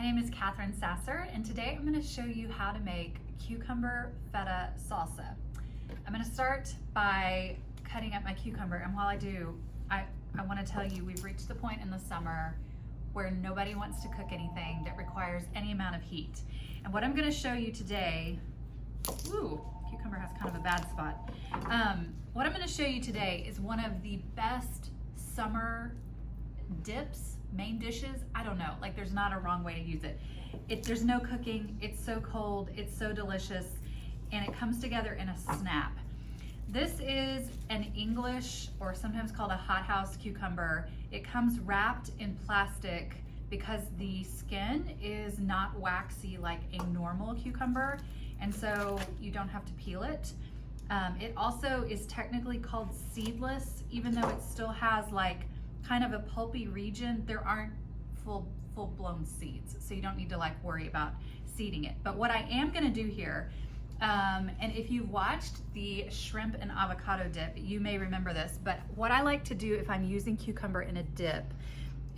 My name is Catherine Sasser, and today I'm going to show you how to make cucumber feta salsa. I'm going to start by cutting up my cucumber, and while I do, I want to tell you we've reached the point in the summer where nobody wants to cook anything that requires any amount of heat. And what I'm going to show you today, ooh, cucumber has kind of a bad spot. What I'm going to show you today is one of the best summer dips, main dishes. I don't know, like there's not a wrong way to use it. There's no cooking, it's so cold, it's so delicious, and it comes together in a snap. This is an English, or sometimes called a hothouse cucumber. It comes wrapped in plastic because the skin is not waxy like a normal cucumber, and so you don't have to peel it. It also is technically called seedless, even though it still has like kind of a pulpy region. There aren't full-blown seeds, so you don't need to like worry about seeding it. But what I am gonna do here, and if you've watched the shrimp and avocado dip, you may remember this, but what I like to do if I'm using cucumber in a dip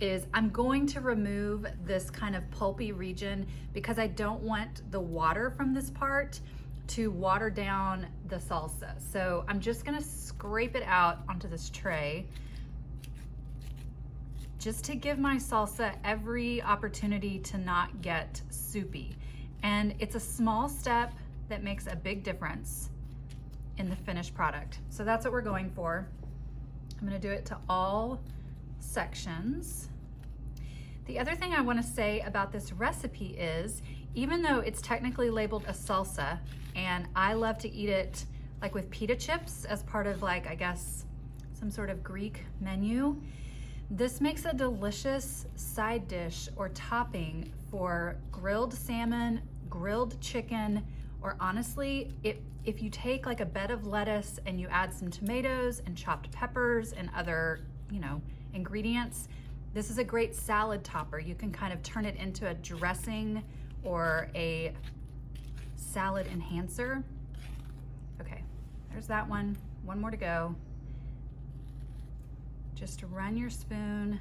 is I'm going to remove this kind of pulpy region because I don't want the water from this part to water down the salsa. So I'm just gonna scrape it out onto this tray just to give my salsa every opportunity to not get soupy. And it's a small step that makes a big difference in the finished product. So that's what we're going for. I'm gonna do it to all sections. The other thing I wanna say about this recipe is, even though it's technically labeled a salsa, and I love to eat it like with pita chips as part of like, I guess, some sort of Greek menu, this makes a delicious side dish or topping for grilled salmon, grilled chicken, or honestly, if you take like a bed of lettuce and you add some tomatoes and chopped peppers and other, ingredients, this is a great salad topper. You can kind of turn it into a dressing or a salad enhancer. Okay, there's that one. One more to go. Just run your spoon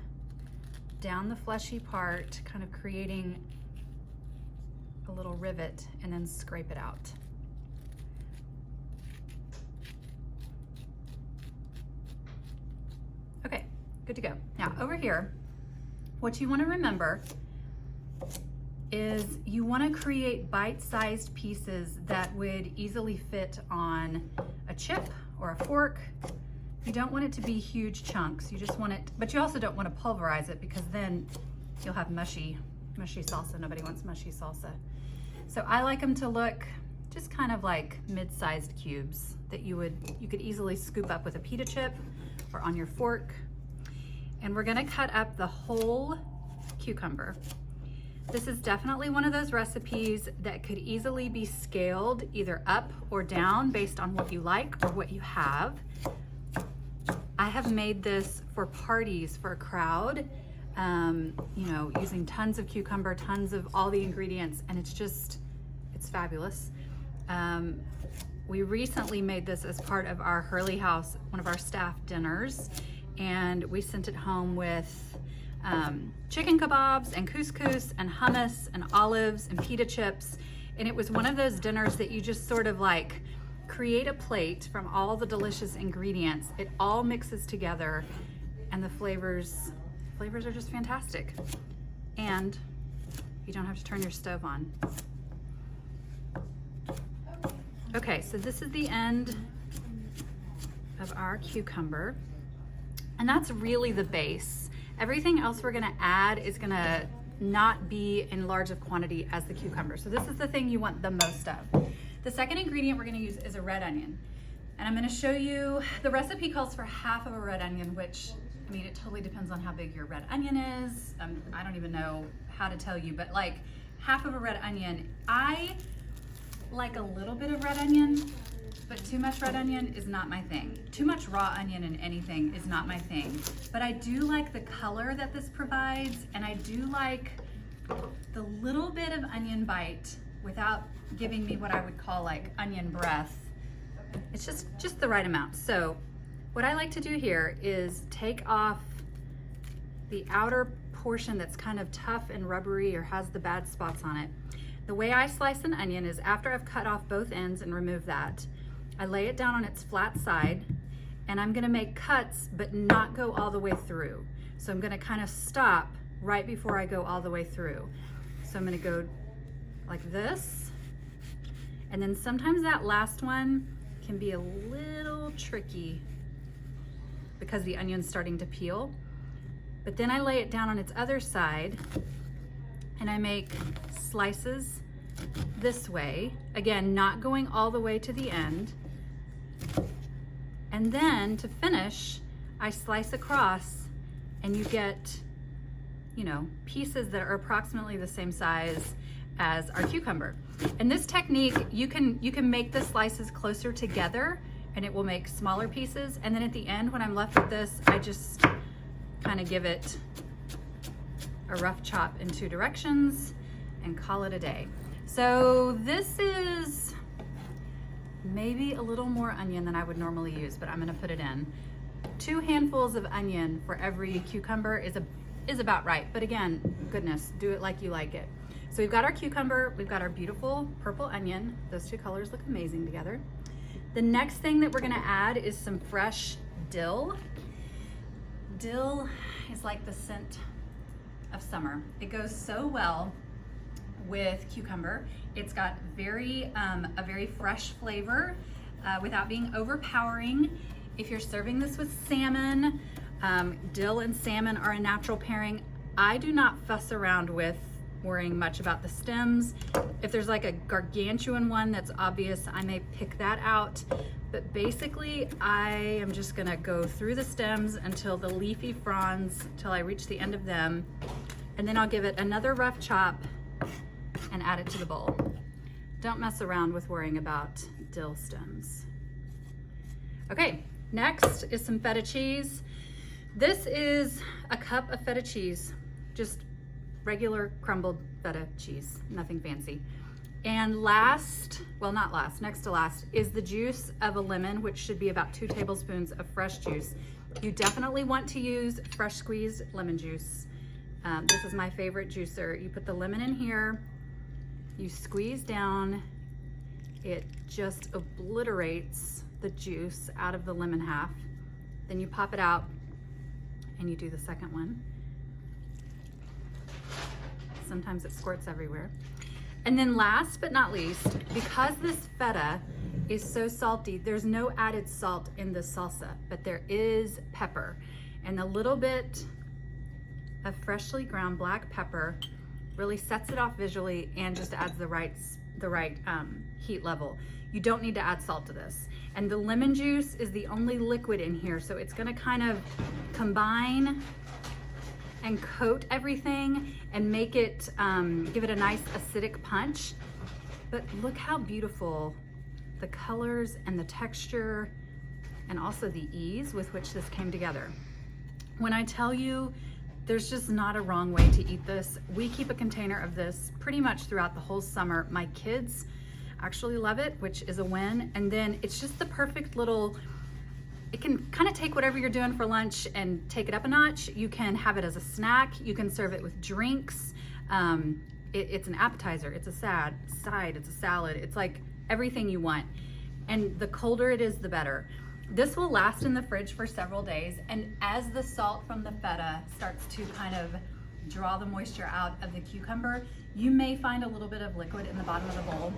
down the fleshy part, kind of creating a little rivet, and then scrape it out. Okay, good to go. Now over here, what you want to remember is you want to create bite-sized pieces that would easily fit on a chip or a fork. You don't want it to be huge chunks. You just want it, but you also don't want to pulverize it because then you'll have mushy salsa. Nobody wants mushy salsa. So I like them to look just kind of like mid-sized cubes that you could easily scoop up with a pita chip or on your fork. And we're gonna cut up the whole cucumber. This is definitely one of those recipes that could easily be scaled either up or down based on what you like or what you have. I have made this for parties for a crowd, using tons of cucumber, tons of all the ingredients, and it's fabulous. We recently made this as part of our Hurley House, one of our staff dinners, and we sent it home with chicken kebabs and couscous and hummus and olives and pita chips. And it was one of those dinners that you just sort of like create a plate from all the delicious ingredients. It all mixes together and the flavors are just fantastic. And you don't have to turn your stove on. Okay, so this is the end of our cucumber. And that's really the base. Everything else we're gonna add is gonna not be in large of quantity as the cucumber. So this is the thing you want the most of. The second ingredient we're gonna use is a red onion. And I'm gonna show you, the recipe calls for half of a red onion, which, I mean, it totally depends on how big your red onion is. I don't even know how to tell you, but like half of a red onion. I like a little bit of red onion, but too much red onion is not my thing. Too much raw onion in anything is not my thing. But I do like the color that this provides, and I do like the little bit of onion bite without giving me what I would call like onion breath. It's just the right amount. So what I like to do here is take off the outer portion that's kind of tough and rubbery or has the bad spots on it. The way I slice an onion is after I've cut off both ends and removed that, I lay it down on its flat side, and I'm gonna make cuts but not go all the way through. So I'm gonna kind of stop right before I go all the way through. So I'm gonna go like this, and then sometimes that last one can be a little tricky because the onion's starting to peel. But then I lay it down on its other side and I make slices this way. Again, not going all the way to the end. And then to finish, I slice across and you get, you know, pieces that are approximately the same size as our cucumber. And this technique, you can make the slices closer together and it will make smaller pieces. And then at the end, when I'm left with this, I just kind of give it a rough chop in 2 directions and call it a day. So this is maybe a little more onion than I would normally use, but I'm gonna put it in. 2 handfuls of onion for every cucumber is about right. But again, goodness, do it like you like it. So we've got our cucumber, we've got our beautiful purple onion. Those 2 colors look amazing together. The next thing that we're gonna add is some fresh dill. Dill is like the scent of summer. It goes so well with cucumber. It's got a very fresh flavor without being overpowering. If you're serving this with salmon, dill and salmon are a natural pairing. I do not fuss around with worrying much about the stems. If there's like a gargantuan one that's obvious, I may pick that out. But basically, I am just gonna go through the stems until the leafy fronds, till I reach the end of them. And then I'll give it another rough chop and add it to the bowl. Don't mess around with worrying about dill stems. Okay, next is some feta cheese. This is a cup of feta cheese, just regular crumbled feta cheese, nothing fancy. And next to last is the juice of a lemon, which should be about 2 tablespoons of fresh juice. You definitely want to use fresh squeezed lemon juice. This is my favorite juicer. You put the lemon in here, you squeeze down, it just obliterates the juice out of the lemon half. Then you pop it out and you do the second one. Sometimes it squirts everywhere. And then last but not least, because this feta is so salty, there's no added salt in this salsa, but there is pepper. And a little bit of freshly ground black pepper really sets it off visually and just adds the right heat level. You don't need to add salt to this. And the lemon juice is the only liquid in here, so it's gonna kind of combine and coat everything and make it, give it a nice acidic punch. But look how beautiful the colors and the texture and also the ease with which this came together. When I tell you there's just not a wrong way to eat this, we keep a container of this pretty much throughout the whole summer. My kids actually love it, which is a win. And then it's just the perfect little, it can kind of take whatever you're doing for lunch and take it up a notch. You can have it as a snack. You can serve it with drinks. It's an appetizer, it's a side, it's a salad. It's like everything you want. And the colder it is, the better. This will last in the fridge for several days. And as the salt from the feta starts to kind of draw the moisture out of the cucumber, you may find a little bit of liquid in the bottom of the bowl,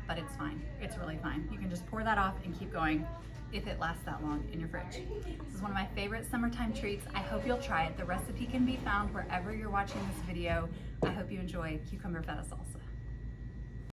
but it's fine. It's really fine. You can just pour that off and keep going if it lasts that long in your fridge. This is one of my favorite summertime treats. I hope you'll try it. The recipe can be found wherever you're watching this video. I hope you enjoy cucumber feta salsa.